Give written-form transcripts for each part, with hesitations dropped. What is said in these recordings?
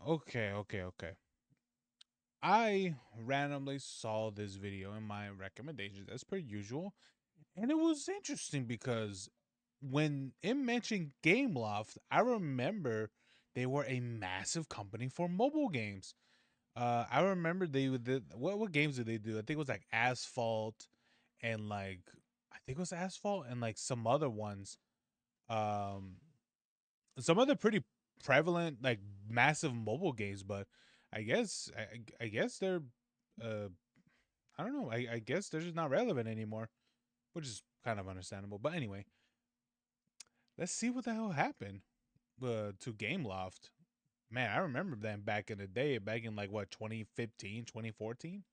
Okay. I randomly saw this video in my recommendations as per usual, and it was interesting because when it mentioned Gameloft, I remember they were a massive company for mobile games. I remember they did what games did they do? I think it was like Asphalt and like I think it was Asphalt and like some other ones. Um, some other pretty prevalent like massive mobile games, but I guess they're uh I don't know. I guess they're just not relevant anymore, which is kind of understandable. But anyway, let's see what the hell happened to Gameloft. Man, I remember them back in the day, back in like what 2015, 2014.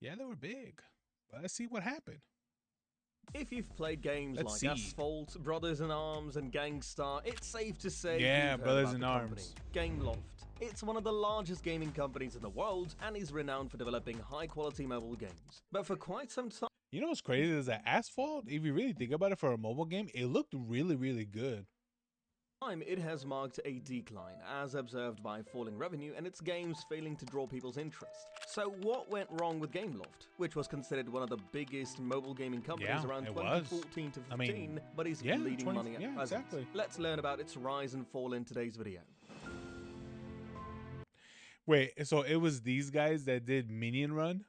Yeah, they were big. But let's see what happened. If you've played games Let's like see. Asphalt, Brothers in Arms, and Gangstar, it's safe to say Yeah, you've heard Brothers about in the company, Arms. Gameloft. It's one of the largest gaming companies in the world and is renowned for developing high-quality mobile games. But for quite some time, You know what's crazy is that Asphalt, if you really think about it for a mobile game, it looked really, really good. it has marked a decline, as observed by falling revenue and its games failing to draw people's interest. So what went wrong with Gameloft, which was considered one of the biggest mobile gaming companies Yeah, around it was. 2014 to I mean, 15, but is yeah, bleeding money at yeah, present? exactly. Let's learn about its rise and fall in today's video. Wait, so it was these guys that did Minion Run?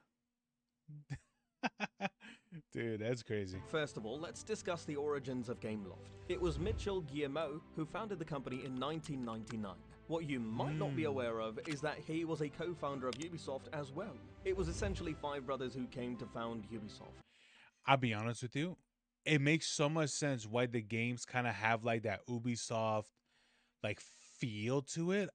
Dude, that's crazy. First of all, let's discuss the origins of Gameloft. It was Mitchell Guillemot who founded the company in 1999. What you might not be aware of is that he was a co-founder of Ubisoft as well. It was essentially five brothers who came to found Ubisoft. I'll be honest with you. It makes so much sense why the games kind of have like that Ubisoft like feel to it.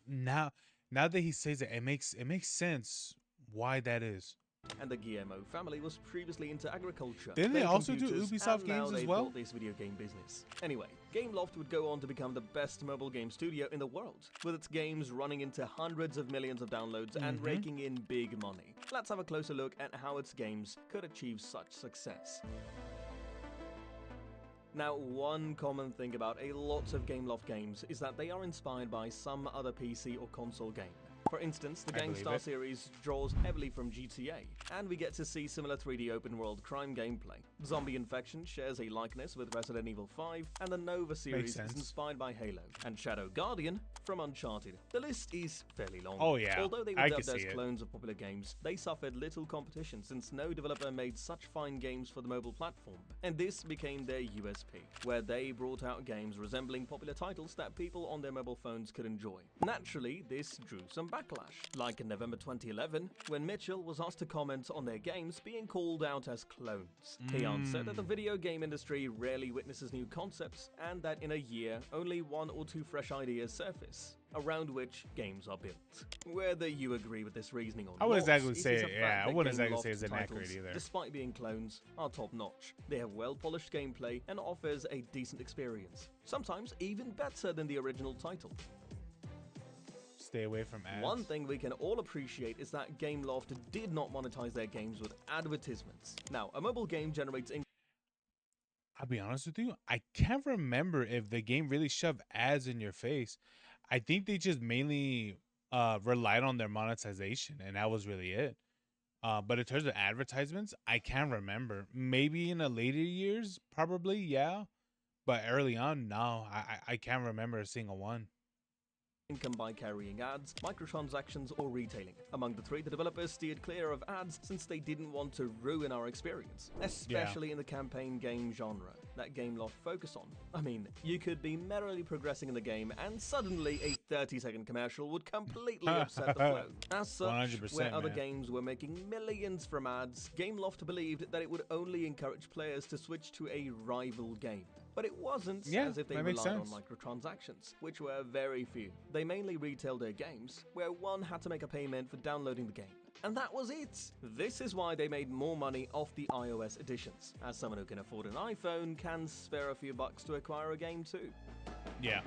Now that he says it, it makes sense why that is. And the Guillemot family was previously into agriculture, Didn't they then also do computers, Ubisoft and now games as they well? bought this video game business. Anyway, Gameloft would go on to become the best mobile game studio in the world, with its games running into hundreds of millions of downloads and raking in big money. Let's have a closer look at how its games could achieve such success. Now, one common thing about a lot of Gameloft games is that they are inspired by some other PC or console game. For instance, the I believe Gangstar it. series draws heavily from GTA, and we get to see similar 3D open-world crime gameplay. Zombie Infection shares a likeness with Resident Evil 5, and the Nova series is sense. inspired by Halo, and Shadow Guardian from Uncharted. The list is fairly long. Oh, yeah. Although they were I can dubbed as see it. clones of popular games, they suffered little competition since no developer made such fine games for the mobile platform. And this became their USP, where they brought out games resembling popular titles that people on their mobile phones could enjoy. Naturally, this drew some backlash, like in November 2011, when Mitchell was asked to comment on their games being called out as clones. He answered that the video game industry rarely witnesses new concepts, and that in a year, only one or two fresh ideas surface, around which games are built. Whether you agree with this reasoning or I wouldn't not, exactly it say is a it. fact Yeah, I that wouldn't exactly say Gameloft's it's inaccurate titles, either. despite being clones, are top-notch. They have well-polished gameplay and offers a decent experience, sometimes even better than the original title. Stay away from ads. One thing we can all appreciate is that Gameloft did not monetize their games with advertisements. Now, a mobile game generates I'll be honest with you. I can't remember if the game really shoved ads in your face. I think they just mainly relied on their monetization, and that was really it. But in terms of advertisements, I can't remember. Maybe in the later years, probably, yeah. But early on, no, I can't remember a single one. income by carrying ads, microtransactions, or retailing. Among the three, the developers steered clear of ads since they didn't want to ruin our experience, especially in the campaign game genre that Gameloft focus on. I mean, you could be merrily progressing in the game and suddenly a 30-second commercial would completely upset the flow. As such, 100%, where other man. games were making millions from ads, Gameloft believed that it would only encourage players to switch to a rival game. But it wasn't as if they that makes relied on sense. microtransactions, which were very few. They mainly retailed their games, where one had to make a payment for downloading the game. And that was it! This is why they made more money off the iOS editions, as someone who can afford an iPhone can spare a few bucks to acquire a game too. Yeah.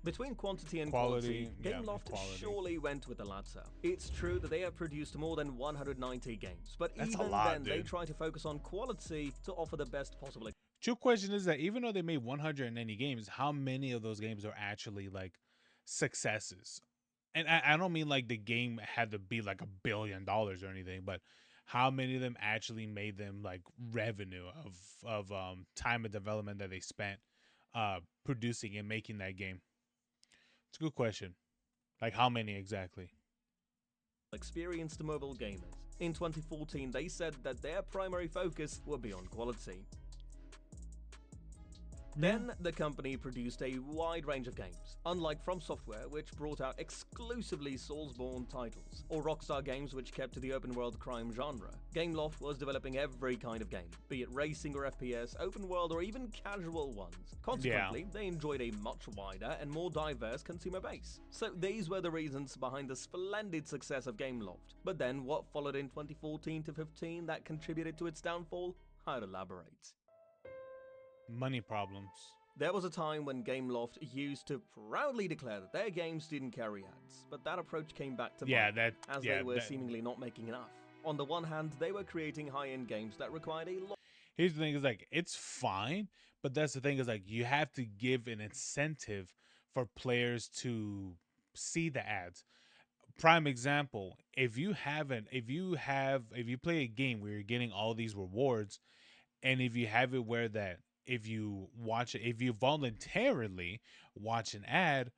Between quantity and Quality, quality, yeah, Gameloft quality. surely went with the latter. It's true that they have produced more than 190 games, but That's a even lot, then they dude. try to focus on quality to offer the best possible. True question is that even though they made 190 games, how many of those games are actually like successes. And I don't mean like the game had to be like $1 billion or anything, but how many of them actually made them like revenue of time of development that they spent producing and making that game? It's a good question. Like how many exactly? Experienced mobile gamers. In 2014, they said that their primary focus would be on quality. Then, the company produced a wide range of games, unlike From Software, which brought out exclusively Soulsborne titles, or Rockstar Games, which kept to the open-world crime genre. Gameloft was developing every kind of game, be it racing or FPS, open-world or even casual ones. Consequently, they enjoyed a much wider and more diverse consumer base. So these were the reasons behind the splendid success of Gameloft. But then, what followed in 2014 to 15 that contributed to its downfall? I'd elaborate. Money problems. There was a time when Gameloft used to proudly declare that their games didn't carry ads, but that approach came back to bite, as they were seemingly not making enough. On the one hand, they were creating high-end games that required a lot. Here's the thing: is like it's fine, but that's the thing is like you have to give an incentive for players to see the ads. Prime example: if you play a game where you're getting all these rewards, and if you have it where that if you voluntarily watch an ad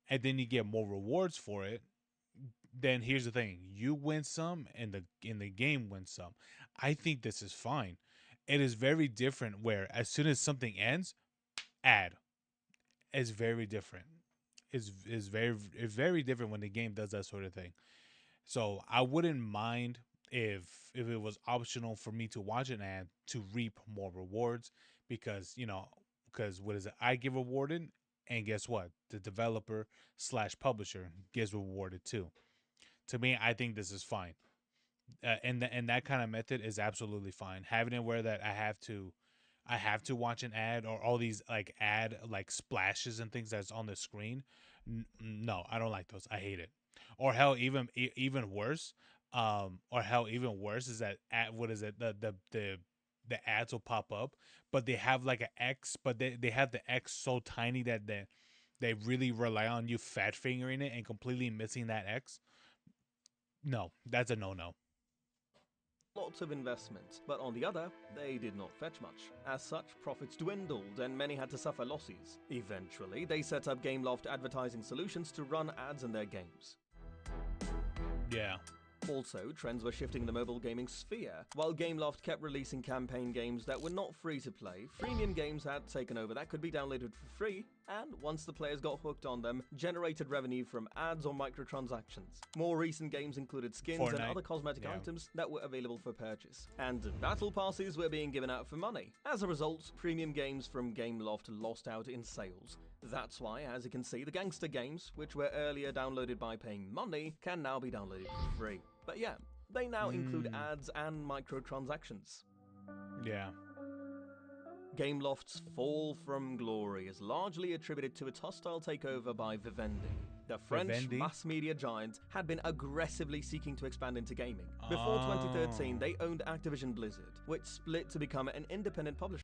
and then you get more rewards for it, then here's the thing: you win some and the game wins some. I think this is fine. It is very different where as soon as something ends, ad is very different. Is very different when the game does that sort of thing. So I wouldn't mind if it was optional for me to watch an ad to reap more rewards, because because what is it? I get rewarded, and guess what? The developer slash publisher gets rewarded too. To me, I think this is fine, and that kind of method is absolutely fine. Having it where that I have to watch an ad or all these like ad like splashes and things that's on the screen. No, I don't like those. I hate it. Or hell, even worse, or hell, even worse is that ad, what is it? The ads will pop up, but they have like an X, but they have the X so tiny that they really rely on you fat fingering it and completely missing that X. No, that's a no no. Lots of investment, but on the other, they did not fetch much. As such, profits dwindled and many had to suffer losses. Eventually, they set up Gameloft Advertising Solutions to run ads in their games. Yeah. Also, trends were shifting in the mobile gaming sphere. While Gameloft kept releasing campaign games that were not free to play, freemium games had taken over that could be downloaded for free, and once the players got hooked on them, generated revenue from ads or microtransactions. More recent games included skins Fortnite. and other cosmetic items that were available for purchase. And battle passes were being given out for money. As a result, premium games from Gameloft lost out in sales. That's why, as you can see, the gangster games, which were earlier downloaded by paying money, can now be downloaded for free. But yeah, they now include ads and microtransactions. Yeah. Gameloft's fall from glory is largely attributed to its hostile takeover by Vivendi. The French mass media giant had been aggressively seeking to expand into gaming. Before 2013, they owned Activision Blizzard, which split to become an independent publisher.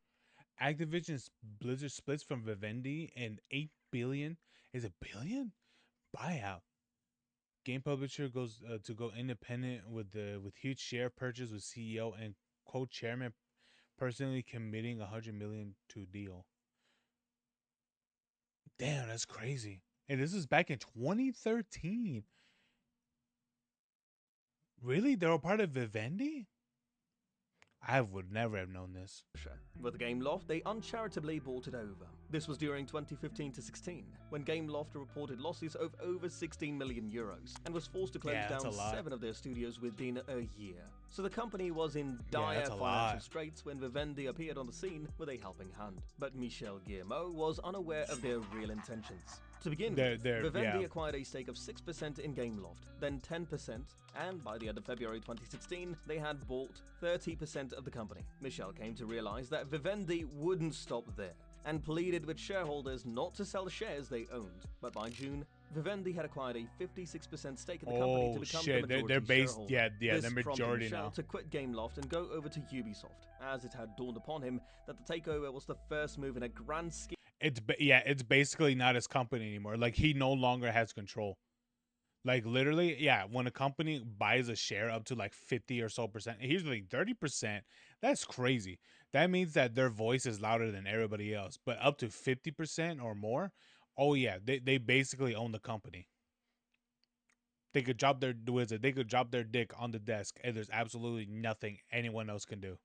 Activision Blizzard splits from Vivendi, and 8 billion is a billion buyout. Game publisher goes to go independent with huge share purchase with CEO and co-chairman personally committing 100 million to deal. Damn, that's crazy. And this is back in 2013. Really? They were part of Vivendi? I would never have known this. With Gameloft, they uncharitably bought it over. This was during 2015 to 16, when Gameloft reported losses of over 16 million euros and was forced to close down 7 of their studios within a year. So the company was in dire financial straits when Vivendi appeared on the scene with a helping hand. But Michel Guillemot was unaware of their real intentions. To begin with, Vivendi acquired a stake of 6% in Gameloft, then 10%, and by the end of February 2016, they had bought 30% of the company. Michel came to realize that Vivendi wouldn't stop there, and pleaded with shareholders not to sell the shares they owned. But by June, Vivendi had acquired a 56% stake in the company to become the majority they're based, shareholder. they're This majority prompted Michel now. to quit Gameloft and go over to Ubisoft, as it had dawned upon him that the takeover was the first move in a grand scheme. yeah, it's basically not his company anymore. Like he no longer has control. Like literally, yeah, when a company buys a share up to like 50 or so percent, here's like 30%, that's crazy. That means that their voice is louder than everybody else. But up to 50% or more, oh yeah, they basically own the company. They could drop their wizard, they could drop their dick on the desk, and there's absolutely nothing anyone else can do.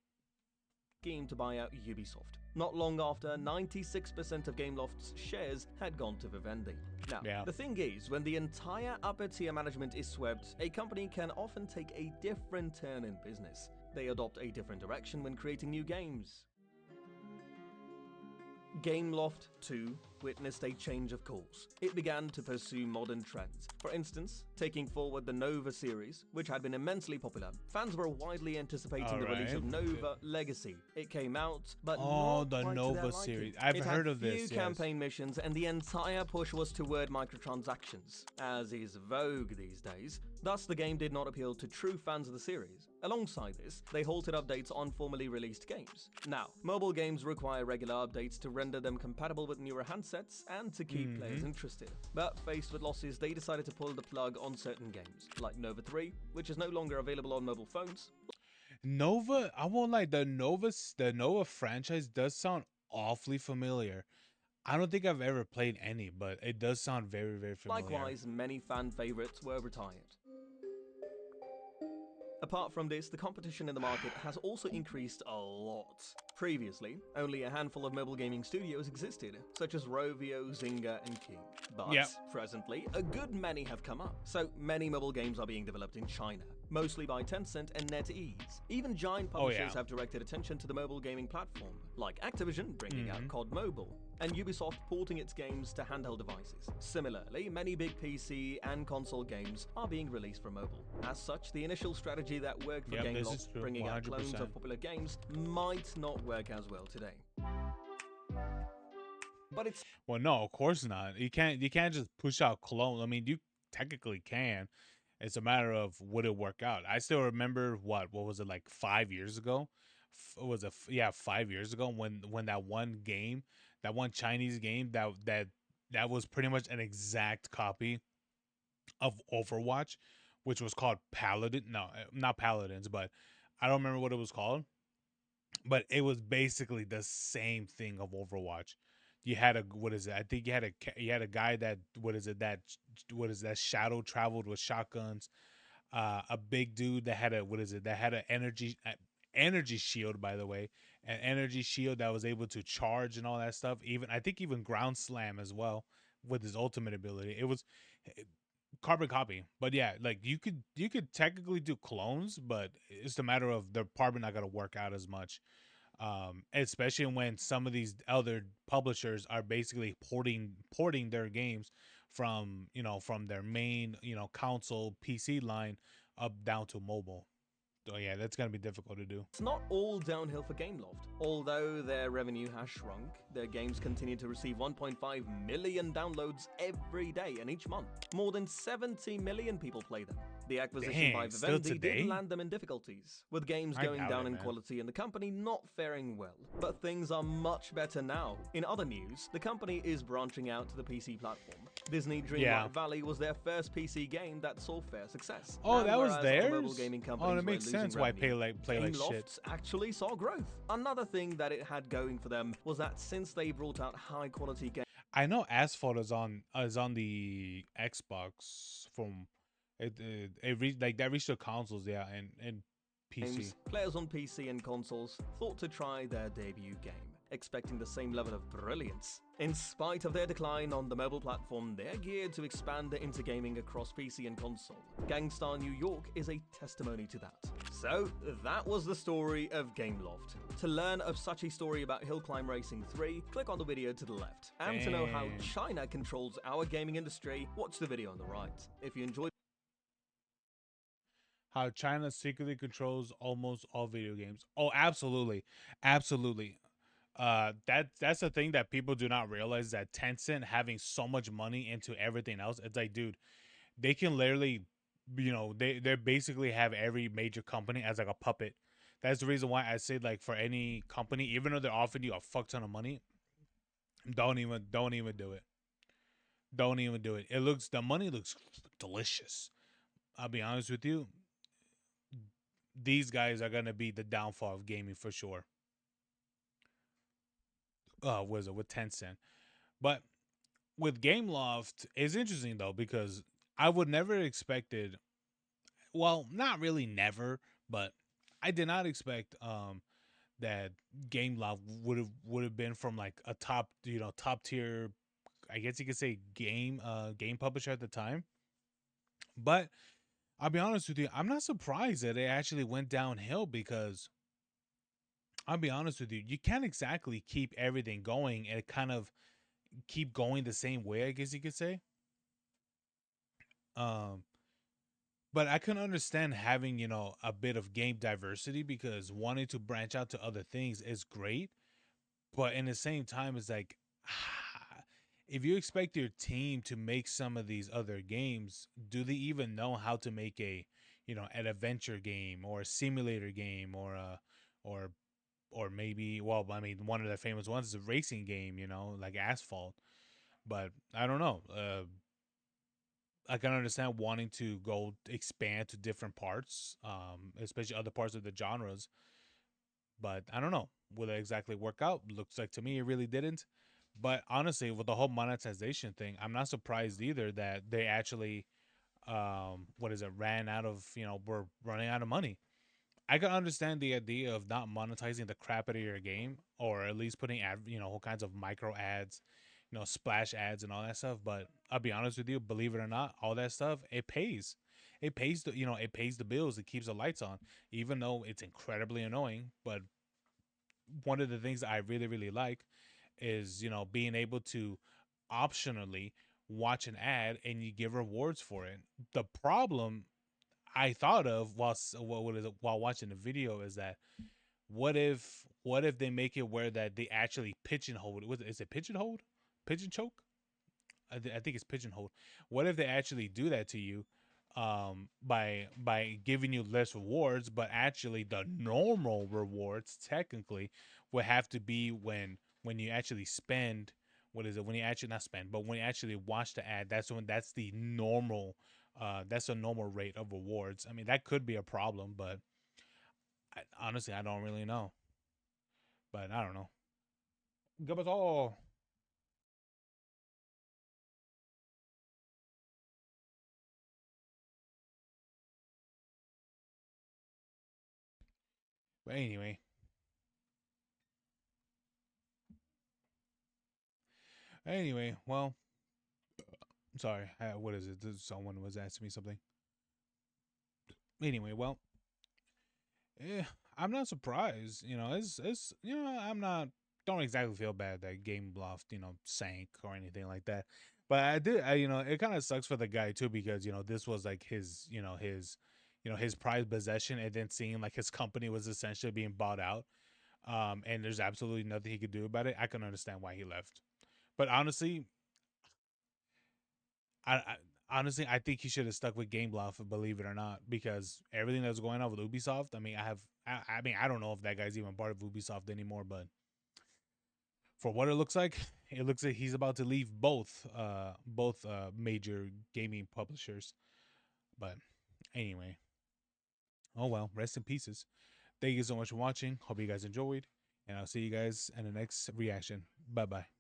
scheme to buy out Ubisoft. Not long after, 96% of Gameloft's shares had gone to Vivendi. Now, Yeah. the thing is, when the entire upper tier management is swept, a company can often take a different turn in business. They adopt a different direction when creating new games. Gameloft 2 witnessed a change of course. It began to pursue modern trends. For instance, taking forward the Nova series, which had been immensely popular, fans were widely anticipating All the release right. of Nova Legacy. It came out, but Oh, not the quite to their Nova liking. series. I've It had heard of few this. Yes. campaign missions, and the entire push was toward microtransactions, as is vogue these days. Thus, the game did not appeal to true fans of the series. Alongside this, they halted updates on formerly released games. Now, mobile games require regular updates to render them compatible with newer handsets and to keep players interested. But faced with losses, they decided to pull the plug on certain games, like Nova 3, which is no longer available on mobile phones. Nova, I won't lie, the Nova franchise does sound awfully familiar. I don't think I've ever played any, but it does sound very, very familiar. Likewise, many fan favorites were retired. Apart from this, the competition in the market has also increased a lot. Previously, only a handful of mobile gaming studios existed, such as Rovio, Zynga, and King. But Yeah. presently, a good many have come up. So many mobile games are being developed in China, mostly by Tencent and NetEase. Even giant Oh publishers yeah. have directed attention to the mobile gaming platform, like Activision bringing out COD Mobile, and Ubisoft porting its games to handheld devices. Similarly, many big PC and console games are being released for mobile. As such, the initial strategy that worked for Yep, this is Gameloft, true. bringing out clones 100%. of popular games, might not work as well today. But it's Well, no, of course not. You can't just push out clone. I mean, you technically can. It's a matter of would it work out. I still remember what was it like 5 years ago? Was it yeah 5 years ago when that one game, that one Chinese game that was pretty much an exact copy of Overwatch, which was called Paladin. No, not Paladins, but I don't remember what it was called. But it was basically the same thing of Overwatch. You had a what is it? I think you had a guy that what is it that what is that shadow traveled with shotguns. A big dude that had a what is it that had an energy shield, by the way, an energy shield that was able to charge and all that stuff. Even I think even ground slam as well with his ultimate ability. It was carbon copy. But yeah, like you could technically do clones, but it's a matter of they're probably not gonna work out as much. Especially when some of these other publishers are basically porting their games from from their main console PC line up down to mobile. So yeah, that's gonna be difficult to do. not all downhill for Gameloft. Although their revenue has shrunk, their games continue to receive 1.5 million downloads every day and each month. More than 70 million people play them. The acquisition by Dang, still Vivendi did today? land them in difficulties, with games I going doubt down it, in man. quality and the company not faring well. But things are much better now. In other news, the company is branching out to the PC platform. Disney Yeah. Dreamlight Valley was their first PC game that saw fair success. Oh, And that was whereas other mobile theirs. gaming Oh, companies that were makes losing sense why revenue, play like shit. Gameloft actually saw growth. Another thing that it had going for them was that since they brought out high quality I know Asphalt is on the Xbox from like that reached the consoles, yeah, and PC. games, players on PC and consoles thought to try their debut game, expecting the same level of brilliance. In spite of their decline on the mobile platform, they're geared to expand into gaming across PC and console. Gangstar New York is a testimony to that. So, that was the story of Gameloft. To learn of such a story about Hill Climb Racing 3, click on the video to the left. And to know how Damn. China controls our gaming industry, watch the video on the right. If you enjoyed How China secretly controls almost all video games. Oh, absolutely, absolutely. That's the thing that people do not realize, that Tencent having so much money into everything else. It's like, dude, they can literally, they basically have every major company as like a puppet. That's the reason why I say, like, for any company, even though they're offering you a fuck ton of money, Don't even do it. Don't even do it. The money looks delicious. I'll be honest with you. These guys are gonna be the downfall of gaming for sure. Was it with Tencent? But with Gameloft, it's interesting though because I would never expected. Well, not really never, but I did not expect that Gameloft would have been from like a top tier. I guess you could say game publisher at the time. But I'll be honest with you, I'm not surprised that it actually went downhill because I'll be honest with you, you can't exactly keep everything going and kind of keep going the same way, I guess you could say. Um, but I can understand having, a bit of game diversity because wanting to branch out to other things is great. But in the same time, it's like, if you expect your team to make some of these other games, do they even know how to make an adventure game or a simulator game or or maybe, well, I mean, one of the famous ones is a racing game, like Asphalt. But I don't know. I can understand wanting to go expand to different parts, especially other parts of the genres. But I don't know. Will it exactly work out? Looks like to me it really didn't. But honestly, with the whole monetization thing, I'm not surprised either that they actually, what is it, ran out of, we're running out of money. I can understand the idea of not monetizing the crap out of your game, or at least putting all kinds of micro ads, splash ads and all that stuff. But I'll be honest with you, believe it or not, all that stuff it pays. It pays the bills. It keeps the lights on, even though it's incredibly annoying. But one of the things I really really like is being able to optionally watch an ad and you give rewards for it. The problem I thought of while watching the video is that what if they make it where that they actually pigeonhole? Is it pigeonhole? Pigeon choke? I think it's pigeonhole. What if they actually do that to you, by giving you less rewards, but actually the normal rewards technically would have to be when you actually spend. What is it? When you actually not spend, but when you actually watch the ad, that's the normal. That's a normal rate of rewards. I mean, that could be a problem, but honestly, I don't really know. But I don't know. Give us all. But anyway, well, sorry. What is it? Someone was asking me something. Anyway, well, eh, I'm not surprised. It's I'm not. Don't exactly feel bad that Gameloft sank or anything like that. But I did. It kind of sucks for the guy too because this was like his prized possession, and then seeing like his company was essentially being bought out. And there's absolutely nothing he could do about it. I can understand why he left. But I honestly, I think he should have stuck with Gameloft, believe it or not, because everything that's going on with Ubisoft. I mean, I don't know if that guy's even part of Ubisoft anymore, but for what it looks like he's about to leave both major gaming publishers. But anyway, oh well, rest in pieces. Thank you so much for watching. Hope you guys enjoyed, and I'll see you guys in the next reaction. Bye bye.